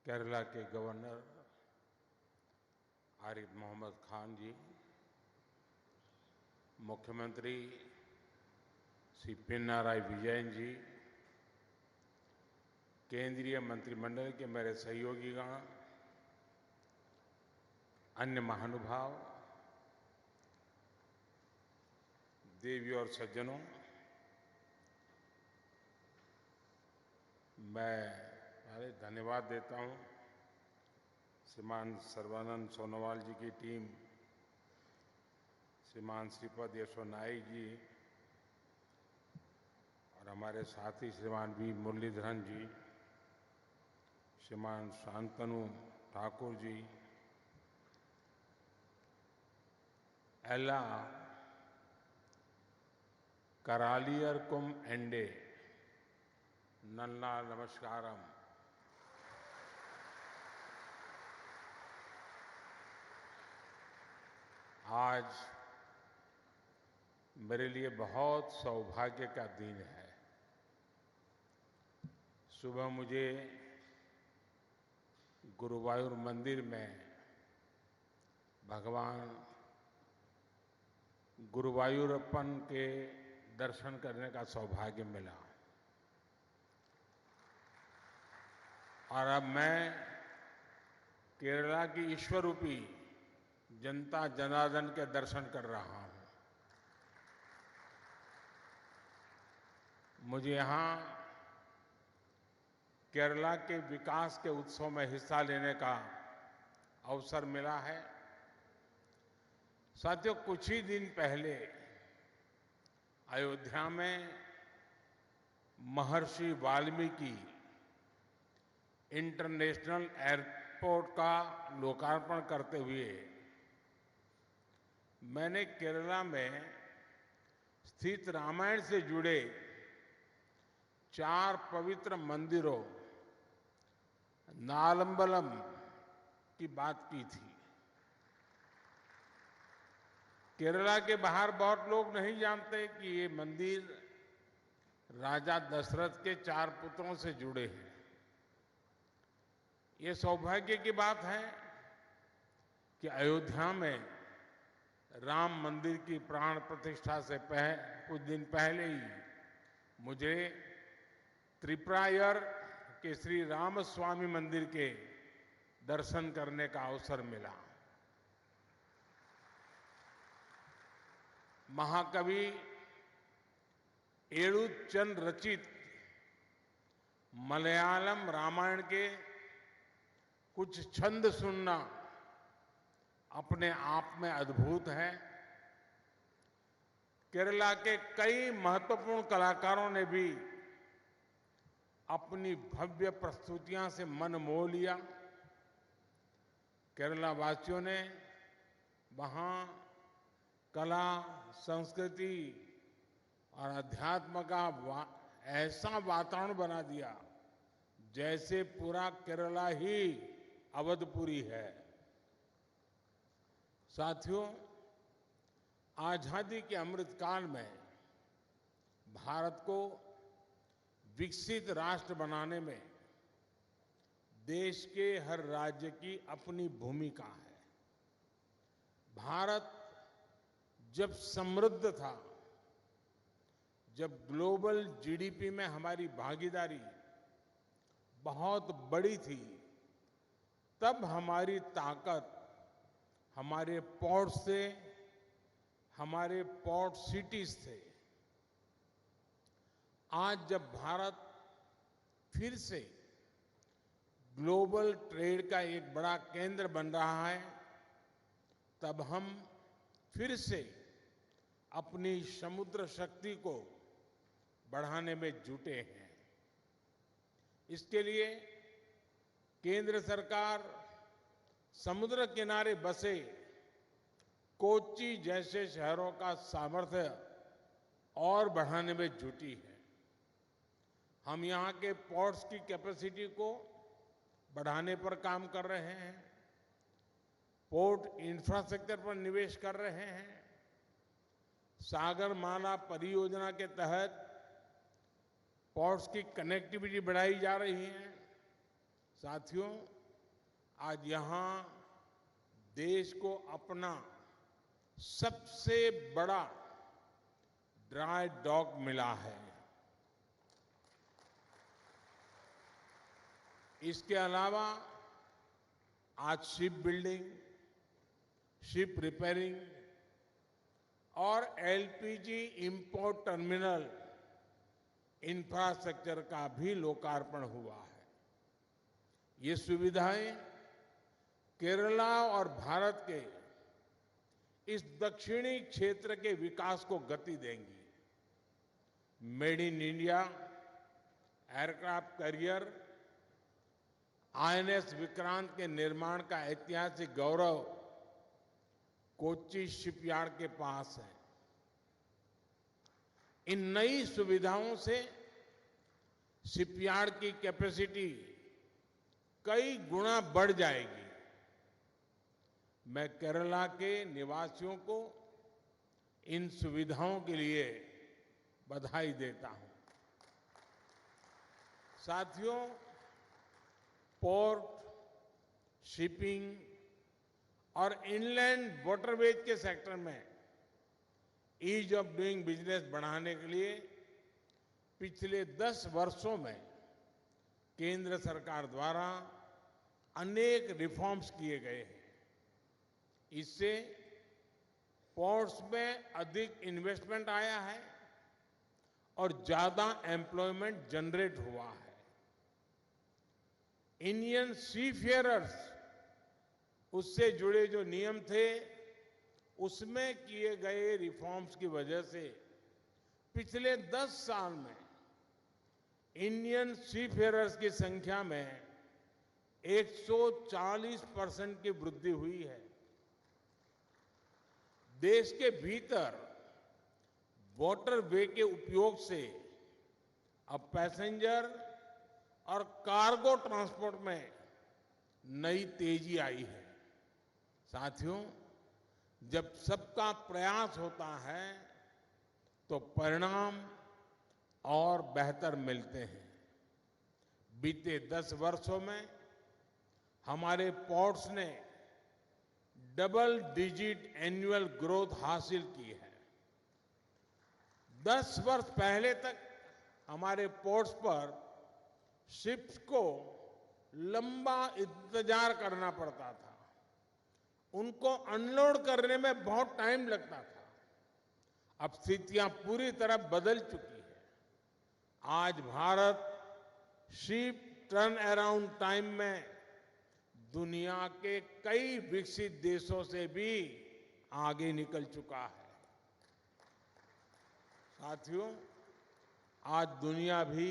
केरला के गवर्नर आरिफ मोहम्मद खान जी, मुख्यमंत्री श्री पिनाराई विजयन जी, केंद्रीय मंत्रिमंडल के मेरे सहयोगीगण, अन्य महानुभाव, देवी और सज्जनों, मैं धन्यवाद देता हूं श्रीमान सर्बानंद सोनोवाल जी की टीम, श्रीमान श्रीपद यशो नाइक जी और हमारे साथी श्रीमान वी मुरलीधरन जी, श्रीमान शांतनु ठाकुर जी, एला करालियरकुम एंडे नन्ना नमस्कारम। आज मेरे लिए बहुत सौभाग्य का दिन है। सुबह मुझे गुरुवायूर मंदिर में भगवान गुरुवायूरप्पन के दर्शन करने का सौभाग्य मिला और अब मैं केरला की ईश्वर रूपी जनता जनार्दन के दर्शन कर रहा हूं। मुझे यहां केरला के विकास के उत्सव में हिस्सा लेने का अवसर मिला है। साथियों, कुछ ही दिन पहले अयोध्या में महर्षि वाल्मीकि इंटरनेशनल एयरपोर्ट का लोकार्पण करते हुए मैंने केरला में स्थित रामायण से जुड़े 4 पवित्र मंदिरों नालंबलम की बात की थी। केरला के बाहर बहुत लोग नहीं जानते कि ये मंदिर राजा दशरथ के 4 पुत्रों से जुड़े हैं। ये सौभाग्य की बात है कि अयोध्या में राम मंदिर की प्राण प्रतिष्ठा से कुछ दिन पहले ही मुझे त्रिपुरायर के श्री रामस्वामी मंदिर के दर्शन करने का अवसर मिला। महाकवि एळुच्चन रचित मलयालम रामायण के कुछ छंद सुनना अपने आप में अद्भुत है। केरला के कई महत्वपूर्ण कलाकारों ने भी अपनी भव्य प्रस्तुतियां से मन मोह लिया। केरला वासियों ने वहां कला, संस्कृति और अध्यात्म का ऐसा वातावरण बना दिया जैसे पूरा केरला ही अवधपुरी है। साथियों, आजादी के अमृतकाल में भारत को विकसित राष्ट्र बनाने में देश के हर राज्य की अपनी भूमिका है। भारत जब समृद्ध था, जब ग्लोबल जीडीपी में हमारी भागीदारी बहुत बड़ी थी, तब हमारी ताकत हमारे पोर्ट से, हमारे पोर्ट सिटीज थे। आज जब भारत फिर से ग्लोबल ट्रेड का एक बड़ा केंद्र बन रहा है, तब हम फिर से अपनी समुद्र शक्ति को बढ़ाने में जुटे हैं। इसके लिए केंद्र सरकार समुद्र किनारे बसे कोच्चि जैसे शहरों का सामर्थ्य और बढ़ाने में जुटी है। हम यहां के पोर्ट्स की कैपेसिटी को बढ़ाने पर काम कर रहे हैं, पोर्ट इंफ्रास्ट्रक्चर पर निवेश कर रहे हैं, सागरमाला परियोजना के तहत पोर्ट्स की कनेक्टिविटी बढ़ाई जा रही है, साथियों, आज यहां देश को अपना सबसे बड़ा ड्राई डॉक मिला है। इसके अलावा आज शिप बिल्डिंग, शिप रिपेयरिंग और एलपीजी इंपोर्ट टर्मिनल इंफ्रास्ट्रक्चर का भी लोकार्पण हुआ है। ये सुविधाएं केरला और भारत के इस दक्षिणी क्षेत्र के विकास को गति देंगी। Made in India aircraft carrier INS Vikrant के निर्माण का ऐतिहासिक गौरव कोच्चि शिपयार्ड के पास है। इन नई सुविधाओं से शिपयार्ड की कैपेसिटी कई गुना बढ़ जाएगी। मैं केरला के निवासियों को इन सुविधाओं के लिए बधाई देता हूं। साथियों, पोर्ट, शिपिंग और इनलैंड वाटरवेज के सेक्टर में ईज ऑफ डूइंग बिजनेस बढ़ाने के लिए पिछले 10 वर्षों में केंद्र सरकार द्वारा अनेक रिफॉर्म्स किए गए हैं। इससे पोर्ट्स में अधिक इन्वेस्टमेंट आया है और ज्यादा एम्प्लॉयमेंट जनरेट हुआ है। इंडियन सीफेयरर्स, उससे जुड़े जो नियम थे, उसमें किए गए रिफॉर्म्स की वजह से पिछले 10 साल में इंडियन सीफेयरर्स की संख्या में 140% की वृद्धि हुई है। देश के भीतर वाटरवे के उपयोग से अब पैसेंजर और कार्गो ट्रांसपोर्ट में नई तेजी आई है। साथियों, जब सबका प्रयास होता है तो परिणाम और बेहतर मिलते हैं। बीते 10 वर्षों में हमारे पोर्ट्स ने डबल डिजिट एनुअल ग्रोथ हासिल की है। 10 वर्ष पहले तक हमारे पोर्ट्स पर शिप्स को लंबा इंतजार करना पड़ता था। उनको अनलोड करने में बहुत टाइम लगता था। अब स्थितियां पूरी तरह बदल चुकी है। आज Bharat ship turn around time में दुनिया के कई विकसित देशों से भी आगे निकल चुका है। साथियों, आज दुनिया भी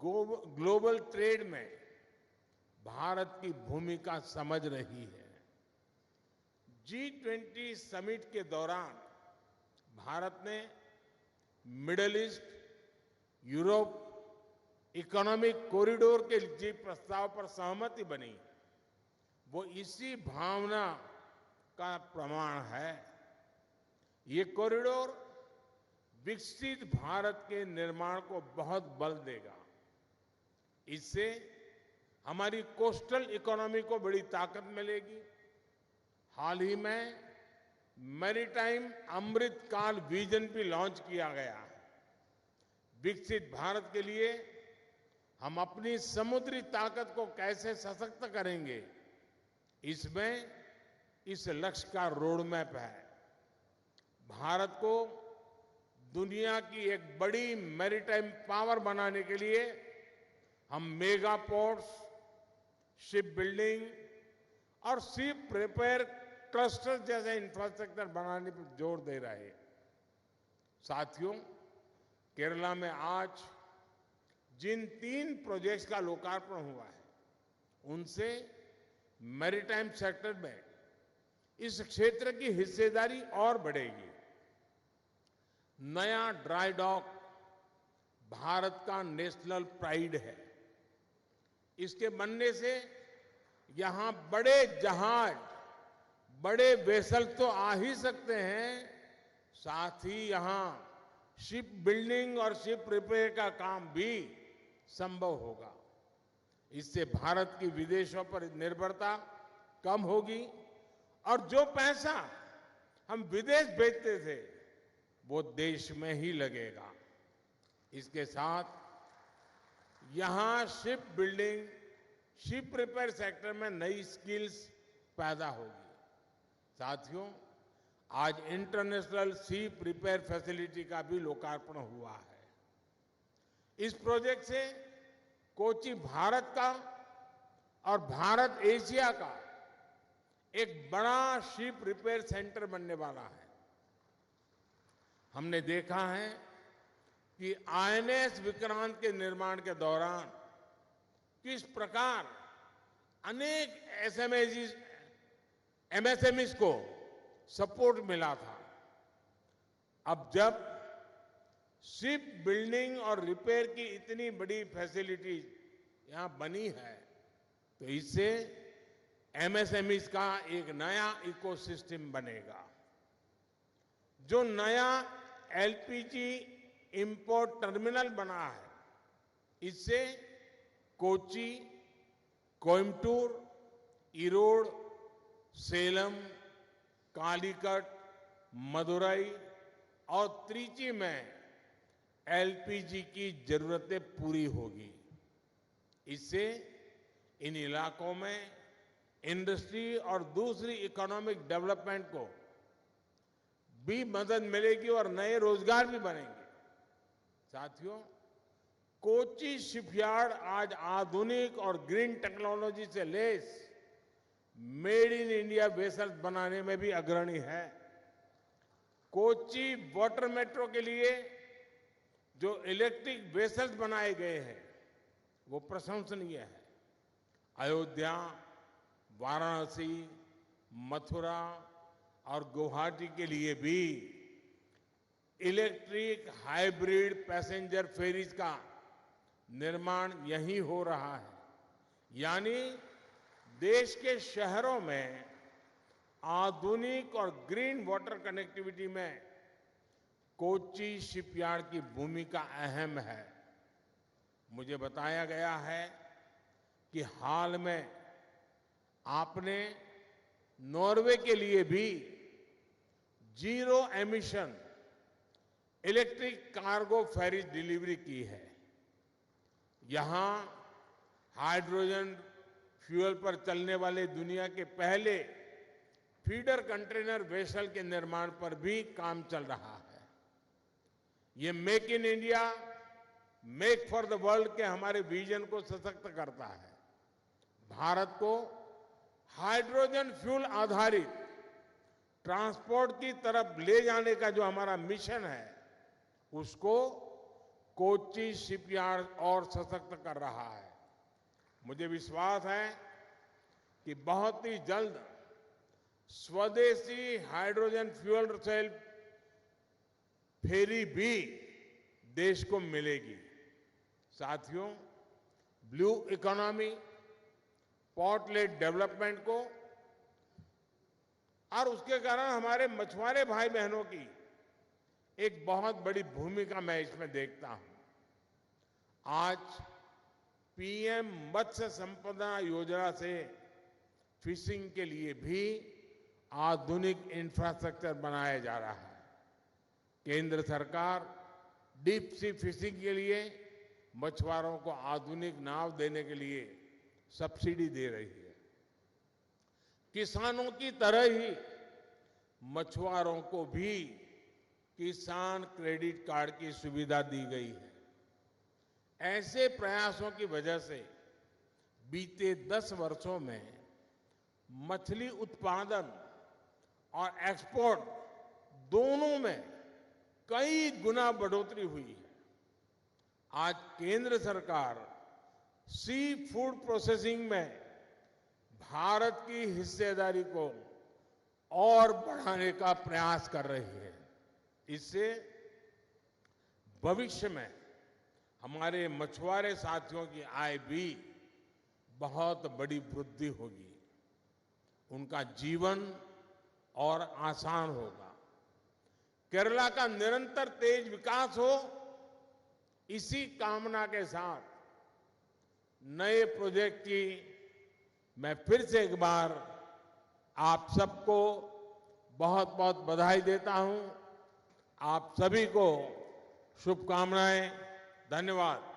ग्लोबल ट्रेड में भारत की भूमिका समझ रही है। G20 समिट के दौरान भारत ने middle east, Europe economic corridor के जी प्रस्ताव पर सहमति बनी। वो इसी भावना का प्रमाण है। ये कॉरिडोर विकसित भारत के निर्माण को बहुत बल देगा। इससे हमारी कोस्टल इकोनॉमी को बड़ी ताकत मिलेगी। हाल ही में मैरीटाइम अमृत काल विजन भी लॉन्च किया गया है। विकसित भारत के लिए हम अपनी समुद्री ताकत को कैसे सशक्त करेंगे, इसमें इस लक्ष्य का रोड मैप है। भारत को दुनिया की एक बड़ी मैरीटाइम पावर बनाने के लिए हम मेगा पोर्ट्स, शिप बिल्डिंग और शिप रिपेयर क्लस्टर जैसे इंफ्रास्ट्रक्चर बनाने पर जोर दे रहे हैं। साथियों, केरला में आज जिन 3 प्रोजेक्ट्स का लोकार्पण हुआ है, उनसे मैरीटाइम सेक्टर में इस क्षेत्र की हिस्सेदारी और बढ़ेगी। नया ड्राई डॉक भारत का नेशनल प्राइड है। इसके बनने से यहां बड़े जहाज, बड़े वेसल तो आ ही सकते हैं, साथ ही यहां शिप बिल्डिंग और शिप रिपेयर का काम भी संभव होगा। इससे भारत की विदेशों पर निर्भरता कम होगी और जो पैसा हम विदेश भेजते थे वो देश में ही लगेगा। इसके साथ यहां ship building, ship repair sector में नई स्किल्स पैदा होगी। साथियों, आज इंटरनेशनल शिप रिपेयर फैसिलिटी का भी लोकार्पण हुआ है। इस प्रोजेक्ट से कोच्चि भारत का और भारत एशिया का एक बड़ा शिप रिपेयर सेंटर बनने वाला है। हमने देखा है कि आईएनएस विक्रांत के निर्माण के दौरान किस प्रकार अनेक एमएसएमईज को सपोर्ट मिला था। अब जब शिप बिल्डिंग और रिपेयर की इतनी बड़ी फैसिलिटी यहां बनी है तो इससे एमएसएमईज का एक नया इकोसिस्टम बनेगा। जो नया एलपीजी इंपोर्ट टर्मिनल बना है, इससे कोच्चि, कोयम्बटूर, ईरोड, सेलम, कालीकट, मदुरई और त्रिची में एलपीजी की जरूरतें पूरी होगी। इससे इन इलाकों में इंडस्ट्री और दूसरी इकोनॉमिक डेवलपमेंट को भी मदद मिलेगी और नए रोजगार भी बनेंगे। साथियों, कोच्चि शिपयार्ड आज आधुनिक और ग्रीन टेक्नोलॉजी से lace made in India vessels बनाने में भी अग्रणी है। कोच्चि वाटर मेट्रो के लिए जो इलेक्ट्रिक वेसल्स बनाए गए हैं वो प्रशंसनीय है। अयोध्या, वाराणसी, मथुरा और गुवाहाटी के लिए भी इलेक्ट्रिक हाइब्रिड पैसेंजर फेरीज का निर्माण यहीं हो रहा है। यानी देश के शहरों में आधुनिक और ग्रीन वाटर कनेक्टिविटी में कोच्चि शिपयार्ड की भूमिका अहम है। मुझे बताया गया है कि हाल में आपने नॉर्वे के लिए भी जीरो एमिशन इलेक्ट्रिक कार्गो फेरी डिलीवरी की है। यहां हाइड्रोजन फ्यूल पर चलने वाले दुनिया के पहले फीडर कंटेनर वेसल के निर्माण पर भी काम चल रहा है। ये make in India, make for the world के हमारे विजन को सशक्त करता है। भारत को हाइड्रोजन फ्यूल आधारित ट्रांसपोर्ट की तरफ ले जाने का जो हमारा मिशन है उसको कोच्चि शिपयार्ड और सशक्त कर रहा है। मुझे विश्वास है कि बहुत ही जल्द स्वदेशी हाइड्रोजन फ्यूल सेल फेरी भी देश को मिलेगी। साथियों, blue economy, port lead development को और उसके कारण हमारे मछुआरे भाई बहनों की एक बहुत बड़ी भूमिका मैं इसमें देखता हूं। आज पीएम मत्स्य संपदा योजना से फिशिंग के लिए भी आधुनिक इंफ्रास्ट्रक्चर बनाया जा रहा है। केंद्र सरकार डीप सी फिशिंग के लिए मछुआरों को आधुनिक नाव देने के लिए सब्सिडी दे रही है। किसानों की तरह ही मछुआरों को भी किसान क्रेडिट कार्ड की सुविधा दी गई है। ऐसे प्रयासों की वजह से बीते 10 वर्षों में मछली उत्पादन और एक्सपोर्ट दोनों में कई गुना बढ़ोतरी हुई है। आज केंद्र सरकार सी फूड प्रोसेसिंग में भारत की हिस्सेदारी को और बढ़ाने का प्रयास कर रही है। इससे भविष्य में हमारे मछुआरे साथियों की आय भी बहुत बड़ी वृद्धि होगी, उनका जीवन और आसान होगा। केरला का निरंतर तेज विकास हो, इसी कामना के साथ नए प्रोजेक्ट की मैं फिर से एक बार आप सबको बहुत बहुत बधाई देता हूं। आप सभी को शुभकामनाएं। धन्यवाद।